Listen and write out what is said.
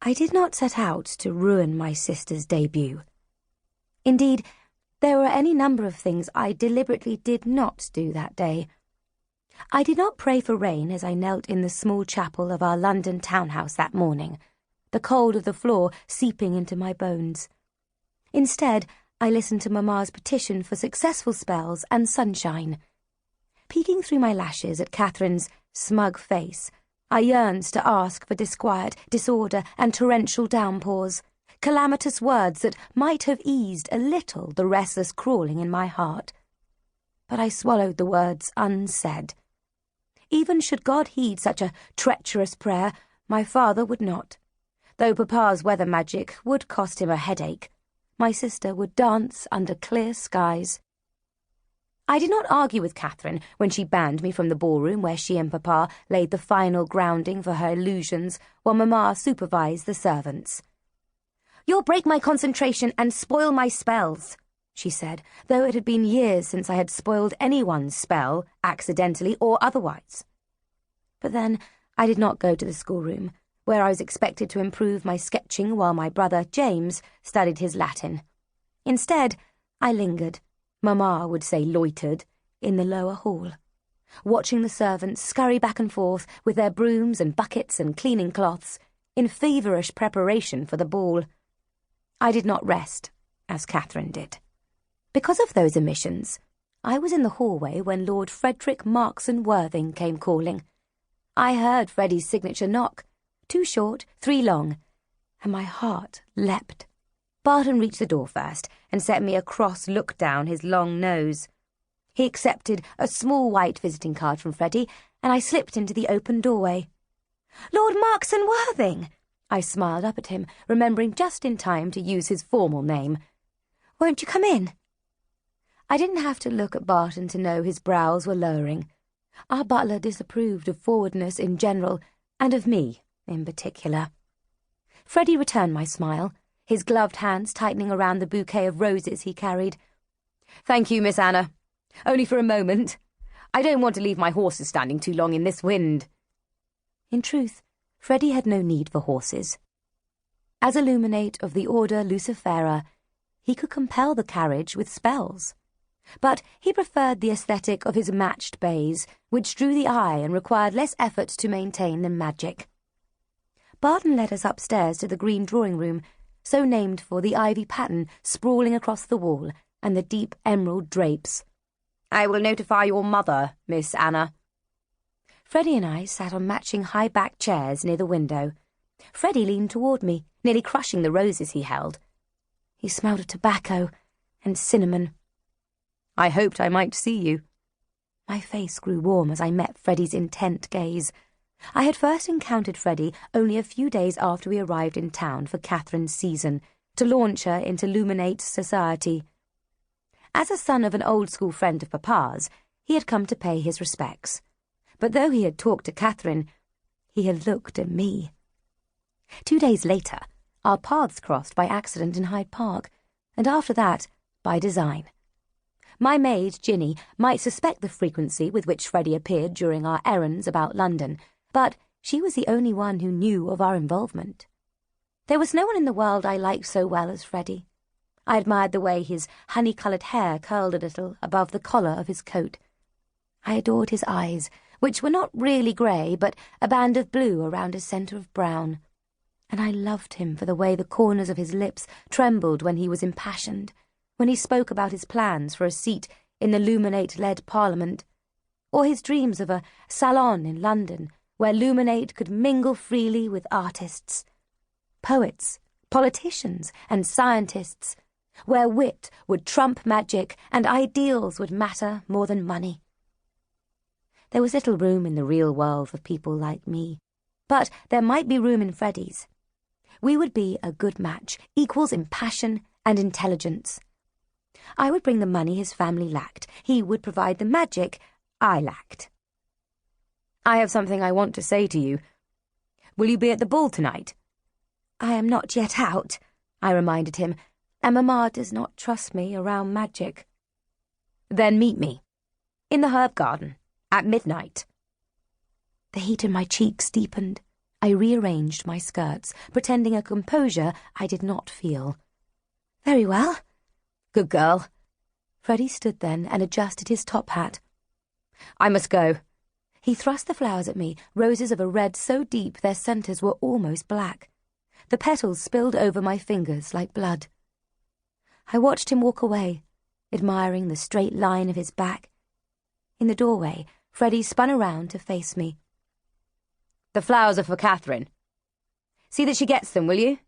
I did not set out to ruin my sister's debut. Indeed, there were any number of things I deliberately did not do that day. I did not pray for rain as I knelt in the small chapel of our London townhouse that morning, the cold of the floor seeping into my bones. Instead, I listened to Mamma's petition for successful spells and sunshine. Peeking through my lashes at Catherine's smug face, I yearned to ask for disquiet, disorder, and torrential downpours, calamitous words that might have eased a little the restless crawling in my heart. But I swallowed the words unsaid. Even should God heed such a treacherous prayer, my father would not. Though Papa's weather magic would cost him a headache, my sister would dance under clear skies. I did not argue with Catherine when she banned me from the ballroom where she and Papa laid the final grounding for her illusions while Mamma supervised the servants. "You'll break my concentration and spoil my spells," she said, though it had been years since I had spoiled anyone's spell, accidentally or otherwise. But then I did not go to the schoolroom, where I was expected to improve my sketching while my brother James studied his Latin. Instead, I lingered, Mamma would say loitered, in the lower hall, watching the servants scurry back and forth with their brooms and buckets and cleaning cloths, in feverish preparation for the ball. I did not rest, as Catherine did. Because of those omissions, I was in the hallway when Lord Frederick Markson Worthing came calling. I heard Freddie's signature knock, 2 short, 3 long, and my heart leapt. Barren reached the door first and set me a cross look down his long nose. He accepted a small white visiting card from Freddie, and I slipped into the open doorway. "Lord Markson Worthing!" I smiled up at him, remembering just in time to use his formal name. "Won't you come in?" I didn't have to look at Barton to know his brows were lowering. Our butler disapproved of forwardness in general, and of me in particular. Freddie returned my smile, his gloved hands tightening around the bouquet of roses he carried. "Thank you, Miss Anna. Only for a moment. I don't want to leave my horses standing too long in this wind." In truth, Freddie had no need for horses. As Illuminate of the Order Lucifera, he could compel the carriage with spells. But he preferred the aesthetic of his matched bays, which drew the eye and required less effort to maintain than magic. Barton led us upstairs to the green drawing-room, so named for the ivy pattern sprawling across the wall and the deep emerald drapes. "I will notify your mother, Miss Anna." Freddie and I sat on matching high-backed chairs near the window. Freddie leaned toward me, nearly crushing the roses he held. He smelled of tobacco and cinnamon. "I hoped I might see you." My face grew warm as I met Freddie's intent gaze. I had first encountered Freddie only a few days after we arrived in town for Catherine's season, to launch her into Luminate society. As a son of an old-school friend of Papa's, he had come to pay his respects. But though he had talked to Catherine, he had looked at me. 2 days later, our paths crossed by accident in Hyde Park, and after that, by design. My maid, Ginny, might suspect the frequency with which Freddie appeared during our errands about London, but she was the only one who knew of our involvement. There was no one in the world I liked so well as Freddie. I admired the way his honey-coloured hair curled a little above the collar of his coat. I adored his eyes, which were not really grey, but a band of blue around a centre of brown. And I loved him for the way the corners of his lips trembled when he was impassioned, when he spoke about his plans for a seat in the Luminate-led Parliament, or his dreams of a salon in London where Luminate could mingle freely with artists, poets, politicians, and scientists, where wit would trump magic and ideals would matter more than money. There was little room in the real world for people like me, but there might be room in Freddie's. We would be a good match, equals in passion and intelligence. I would bring the money his family lacked. He would provide the magic I lacked. "I have something I want to say to you. Will you be at the ball tonight?" "I am not yet out," I reminded him, "and Mamma does not trust me around magic." "Then meet me. In the herb garden. At midnight." The heat in my cheeks deepened. I rearranged my skirts, pretending a composure I did not feel. "Very well." "Good girl." Freddie stood then and adjusted his top hat. "I must go." He thrust the flowers at me, roses of a red so deep their centres were almost black. The petals spilled over my fingers like blood. I watched him walk away, admiring the straight line of his back. In the doorway, Freddie spun around to face me. "The flowers are for Catherine. See that she gets them, will you?"